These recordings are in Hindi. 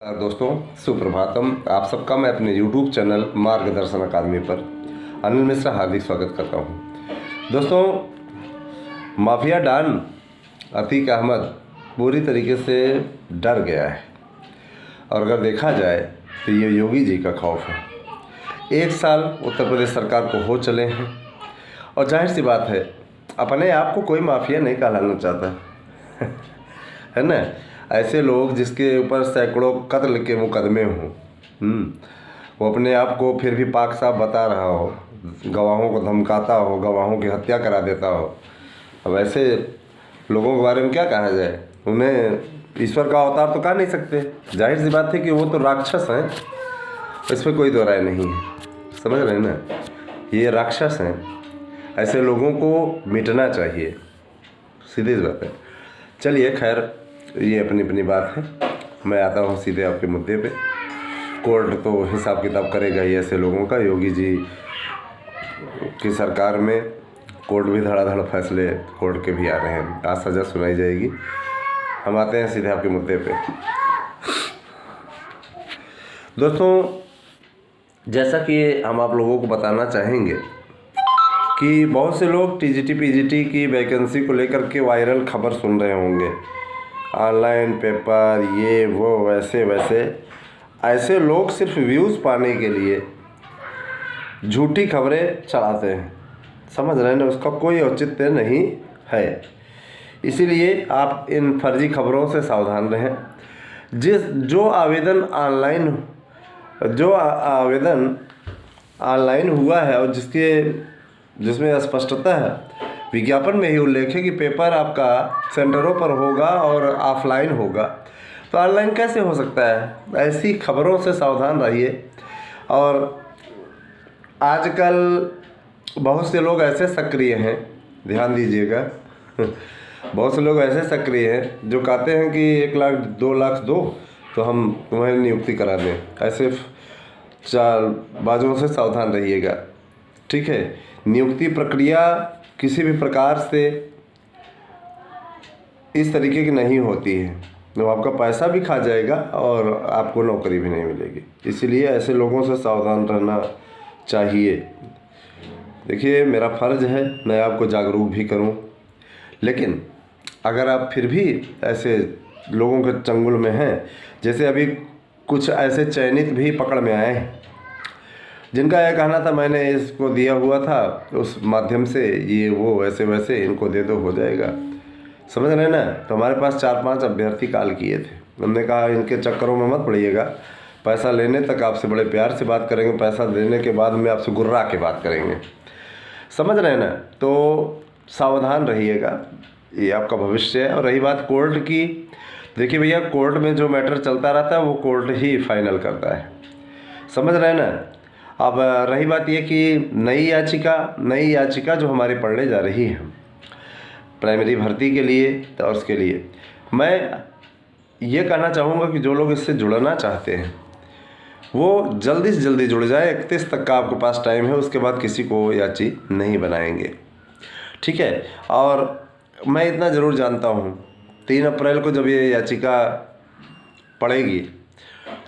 दोस्तों, सुप्रभातम। आप सबका मैं अपने YouTube चैनल मार्गदर्शन अकादमी पर अनिल मिश्रा हार्दिक स्वागत करता हूं। दोस्तों, माफिया डॉन अतीक अहमद पूरी तरीके से डर गया है और अगर देखा जाए तो ये योगी जी का खौफ है। 1 साल उत्तर प्रदेश सरकार को हो चले हैं और जाहिर सी बात है, अपने आप को कोई माफिया नहीं कहलाना चाहता है ना। ऐसे लोग जिसके ऊपर सैकड़ों कत्ल के मुकदमे हों, वो अपने आप को फिर भी पाक साफ बता रहा हो, गवाहों को धमकाता हो, गवाहों की हत्या करा देता हो। अब ऐसे लोगों के बारे में क्या कहा जाए? उन्हें ईश्वर का अवतार तो कह नहीं सकते। जाहिर सी बात है कि वो तो राक्षस हैं, इस पर कोई दो राय नहीं है। समझ रहे हैं ना, ये राक्षस हैं। ऐसे लोगों को मिटना चाहिए, सीधी सी बात है। चलिए खैर, ये अपनी अपनी बात है। मैं आता हूँ सीधे आपके मुद्दे पे। कोर्ट तो हिसाब किताब करेगा ही ऐसे लोगों का। योगी जी की सरकार में कोर्ट भी धड़ाधड़ फैसले कोर्ट के भी आ रहे हैं, आज सज़ा सुनाई जाएगी। हम आते हैं सीधे आपके मुद्दे पे। दोस्तों, जैसा कि हम आप लोगों को बताना चाहेंगे कि बहुत से लोग टीजीटी पीजीटी की वैकेंसी को लेकर के वायरल खबर सुन रहे होंगे, ऑनलाइन पेपर, ये वो, वैसे वैसे। ऐसे लोग सिर्फ व्यूज़ पाने के लिए झूठी खबरें चढ़ाते हैं। समझ रहे हैं ना, उसका कोई औचित्य नहीं है। इसीलिए आप इन फर्जी खबरों से सावधान रहें। जो आवेदन ऑनलाइन हुआ है और जिसमें स्पष्टता है, विज्ञापन में ही उल्लेख है कि पेपर आपका सेंटरों पर होगा और ऑफलाइन होगा, तो ऑनलाइन कैसे हो सकता है? ऐसी खबरों से सावधान रहिए। और आजकल बहुत से लोग ऐसे सक्रिय हैं, ध्यान दीजिएगा बहुत से लोग ऐसे सक्रिय हैं जो कहते हैं कि 1 लाख 2 लाख दो तो हम तुम्हें नियुक्ति करा दें। ऐसे चालबाजों से सावधान रहिएगा, ठीक है। नियुक्ति प्रक्रिया किसी भी प्रकार से इस तरीके की नहीं होती है, तो आपका पैसा भी खा जाएगा और आपको नौकरी भी नहीं मिलेगी। इसीलिए ऐसे लोगों से सावधान रहना चाहिए। देखिए, मेरा फ़र्ज़ है मैं आपको जागरूक भी करूं, लेकिन अगर आप फिर भी ऐसे लोगों के चंगुल में हैं, जैसे अभी कुछ ऐसे चयनित भी पकड़ में आए हैं जिनका यह कहना था मैंने इसको दिया हुआ था, उस माध्यम से ये वो ऐसे वैसे इनको दे दो हो जाएगा। समझ रहे हैं ना। तो हमारे पास 4-5 अभ्यर्थी कॉल किए थे। हमने कहा इनके चक्करों में मत पड़िएगा, पैसा लेने तक आपसे बड़े प्यार से बात करेंगे, पैसा देने के बाद में आपसे गुर्रा के बात करेंगे। समझ रहे हैं ना। तो सावधान रहिएगा, ये आपका भविष्य है। और रही बात कोर्ट की, देखिए भैया, कोर्ट में जो मैटर चलता रहता है वो कोर्ट ही फाइनल करता है। समझ रहे हैं ना। अब रही बात ये कि नई याचिका जो हमारी पढ़ने जा रही है प्राइमरी भर्ती के लिए, तो उसके लिए मैं ये कहना चाहूँगा कि जो लोग इससे जुड़ना चाहते हैं वो जल्दी से जल्दी जुड़ जाए। 31 तक का आपके पास टाइम है, उसके बाद किसी को याची नहीं बनाएंगे, ठीक है। और मैं इतना ज़रूर जानता हूँ, 3 अप्रैल को जब ये याचिका पड़ेगी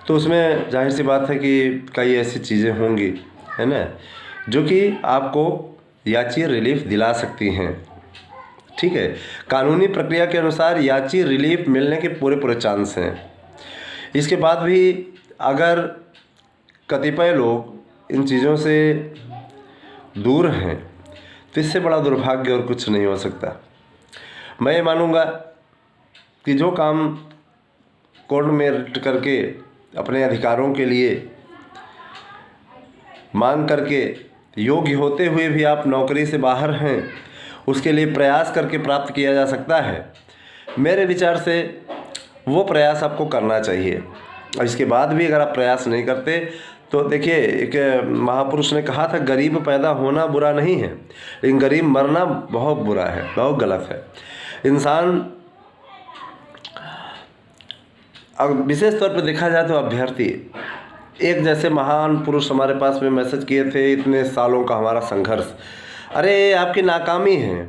तो उसमें जाहिर सी बात है कि कई ऐसी चीज़ें होंगी, है ना, जो कि आपको याची रिलीफ दिला सकती हैं, ठीक है। कानूनी प्रक्रिया के अनुसार याची रिलीफ मिलने के पूरे चांस हैं। इसके बाद भी अगर कतिपय लोग इन चीज़ों से दूर हैं तो इससे बड़ा दुर्भाग्य और कुछ नहीं हो सकता। मैं ये मानूंगा कि जो काम कोर्ट में करके अपने अधिकारों के लिए मांग करके योग्य होते हुए भी आप नौकरी से बाहर हैं, उसके लिए प्रयास करके प्राप्त किया जा सकता है। मेरे विचार से वो प्रयास आपको करना चाहिए। और इसके बाद भी अगर आप प्रयास नहीं करते तो देखिए, एक महापुरुष ने कहा था, गरीब पैदा होना बुरा नहीं है, लेकिन गरीब मरना बहुत बुरा है, बहुत गलत है। इंसान, अब विशेष तौर पर देखा जाए तो अभ्यर्थी, एक जैसे महान पुरुष हमारे पास में मैसेज किए थे, इतने सालों का हमारा संघर्ष, अरे आपकी नाकामी है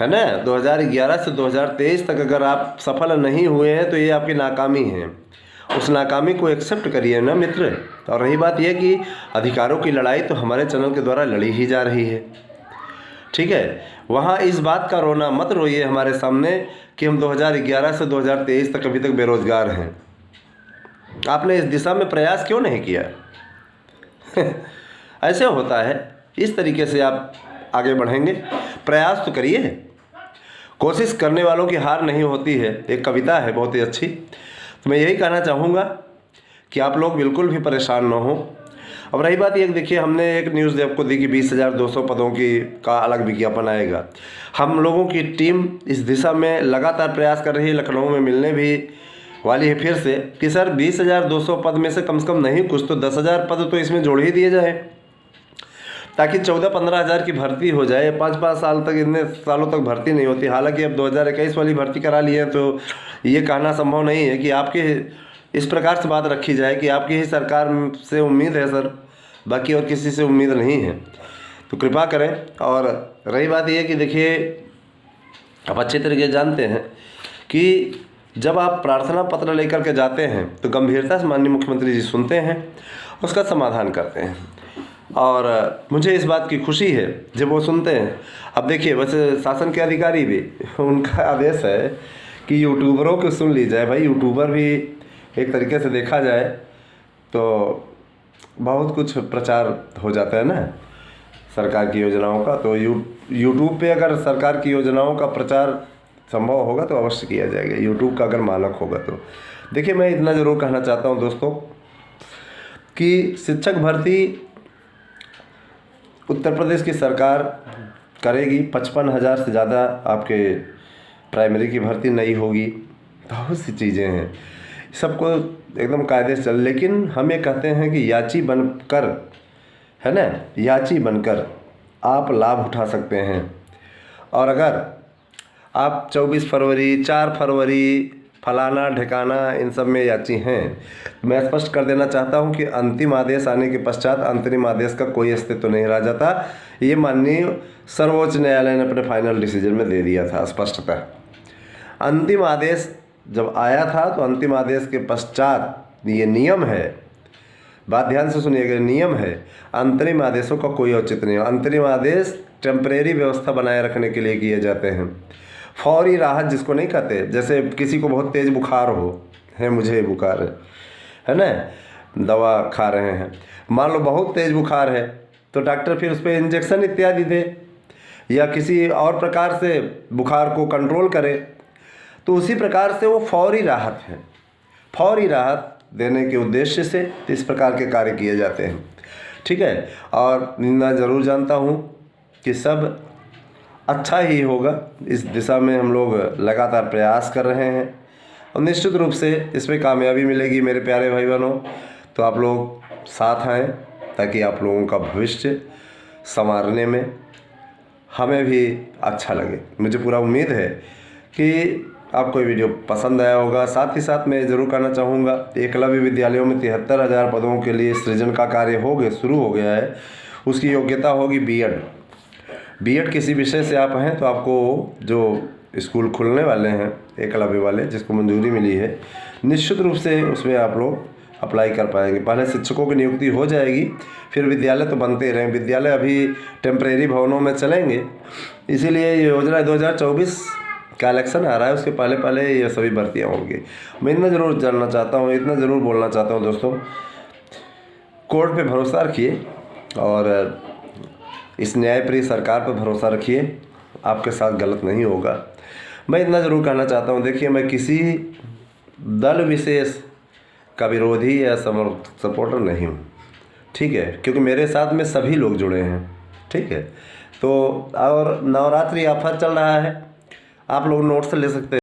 ना। 2011 से 2023 तक अगर आप सफल नहीं हुए हैं तो ये आपकी नाकामी है। उस नाकामी को एक्सेप्ट करिए ना मित्र। और रही बात यह कि अधिकारों की लड़ाई तो हमारे चैनल के द्वारा लड़ी ही जा रही है, ठीक है। वहाँ इस बात का रोना मत रोइए हमारे सामने कि हम 2011 से 2023 तक अभी तक बेरोजगार हैं। आपने इस दिशा में प्रयास क्यों नहीं किया? ऐसे होता है, इस तरीके से आप आगे बढ़ेंगे। प्रयास तो करिए, कोशिश करने वालों की हार नहीं होती है, एक कविता है बहुत ही अच्छी। तो मैं यही कहना चाहूँगा कि आप लोग बिल्कुल भी परेशान ना हो। अब रही बात ये, देखिए हमने एक न्यूज़ आपको दी कि 20,200 पदों की का अलग विज्ञापन आएगा। हम लोगों की टीम इस दिशा में लगातार प्रयास कर रही है, लखनऊ में मिलने भी वाली है फिर से कि सर 20,200 पद में से कम नहीं कुछ तो 10,000 पद तो इसमें जोड़ ही दिए जाए, ताकि 14-15 हज़ार की भर्ती हो जाए। 5-5 साल तक, इतने सालों तक भर्ती नहीं होती। हालांकि अब 2021 वाली भर्ती करा ली है, तो ये कहना संभव नहीं है कि आपके इस प्रकार से बात रखी जाए कि आपकी ही सरकार से उम्मीद है सर, बाकी और किसी से उम्मीद नहीं है। तो कृपा करें। और रही बात यह कि देखिए, आप अच्छे तरीके से जानते हैं कि जब आप प्रार्थना पत्र लेकर के जाते हैं तो गंभीरता से माननीय मुख्यमंत्री जी सुनते हैं, उसका समाधान करते हैं। और मुझे इस बात की खुशी है जब वो सुनते हैं। अब देखिए, वैसे शासन के अधिकारी भी, उनका आदेश है कि यूट्यूबरों को सुन ली जाए। भाई यूट्यूबर भी एक तरीके से देखा जाए तो बहुत कुछ प्रचार हो जाता है ना सरकार की योजनाओं का। तो यूट्यूब पे अगर सरकार की योजनाओं का प्रचार संभव होगा तो अवश्य किया जाएगा, यूट्यूब का अगर मानक होगा तो। देखिए, मैं इतना ज़रूर कहना चाहता हूँ दोस्तों कि शिक्षक भर्ती उत्तर प्रदेश की सरकार करेगी। 55,000 से ज़्यादा आपके प्राइमरी की भर्ती नहीं होगी। बहुत सी चीज़ें हैं, सबको एकदम कायदे से चल। लेकिन हम ये कहते हैं कि याची बनकर, है ना, याची बनकर आप लाभ उठा सकते हैं। और अगर आप 24 फरवरी, 4 फरवरी, फलाना ढिकाना इन सब में याची हैं, मैं स्पष्ट कर देना चाहता हूं कि अंतिम आदेश आने के पश्चात अंतरिम आदेश का कोई अस्तित्व नहीं रह जाता। ये माननीय सर्वोच्च न्यायालय ने अपने फाइनल डिसीजन में दे दिया था स्पष्टतः। अंतिम आदेश जब आया था तो अंतिम आदेश के पश्चात ये नियम है, बात ध्यान से सुनिएगा, नियम है, अंतरिम आदेशों का कोई औचित्य नहीं। अंतरिम आदेश टेम्परेरी व्यवस्था बनाए रखने के लिए किए जाते हैं। फौरी राहत जिसको नहीं कहते, जैसे किसी को बहुत तेज़ बुखार है, मुझे बुखार है ना, दवा खा रहे हैं, मान लो बहुत तेज़ बुखार है तो डॉक्टर फिर उस पर इंजेक्शन इत्यादि दे या किसी और प्रकार से बुखार को कंट्रोल करे। तो उसी प्रकार से वो फौरी राहत है। फौरी राहत देने के उद्देश्य से इस प्रकार के कार्य किए जाते हैं, ठीक है। और मैं ज़रूर जानता हूँ कि सब अच्छा ही होगा। इस दिशा में हम लोग लगातार प्रयास कर रहे हैं और निश्चित रूप से इसमें कामयाबी मिलेगी मेरे प्यारे भाई बहनों। तो आप लोग साथ आएँ ताकि आप लोगों का भविष्य संवारने में हमें भी अच्छा लगे। मुझे पूरा उम्मीद है कि आपको ये वीडियो पसंद आया होगा। साथ ही साथ मैं ज़रूर कहना चाहूँगा, एकलव्य विद्यालयों में 73,000 पदों के लिए सृजन का कार्य शुरू हो गया है। उसकी योग्यता होगी बीएड किसी विषय से आप हैं तो आपको जो स्कूल खुलने वाले हैं एकलव्य वाले, जिसको मंजूरी मिली है, निश्चित रूप से उसमें आप लोग अप्लाई कर पाएंगे। पहले शिक्षकों की नियुक्ति हो जाएगी, फिर विद्यालय तो बनते रहें। विद्यालय अभी टेम्परेरी भवनों में चलेंगे, इसीलिए ये योजना 2024 का इलेक्शन आ रहा है, उसके पहले ये सभी भर्तियाँ होंगी। मैं इतना ज़रूर जानना चाहता हूँ, इतना ज़रूर बोलना चाहता हूँ दोस्तों, कोर्ट पे भरोसा रखिए और इस न्यायप्रिय सरकार पर भरोसा रखिए, आपके साथ गलत नहीं होगा। मैं इतना ज़रूर कहना चाहता हूँ, देखिए मैं किसी दल विशेष का विरोधी या सपोर्टर नहीं हूँ, ठीक है, क्योंकि मेरे साथ में सभी लोग जुड़े हैं, ठीक है। तो और नवरात्रि ऑफर चल रहा है, आप लोग नोट से ले सकते हैं।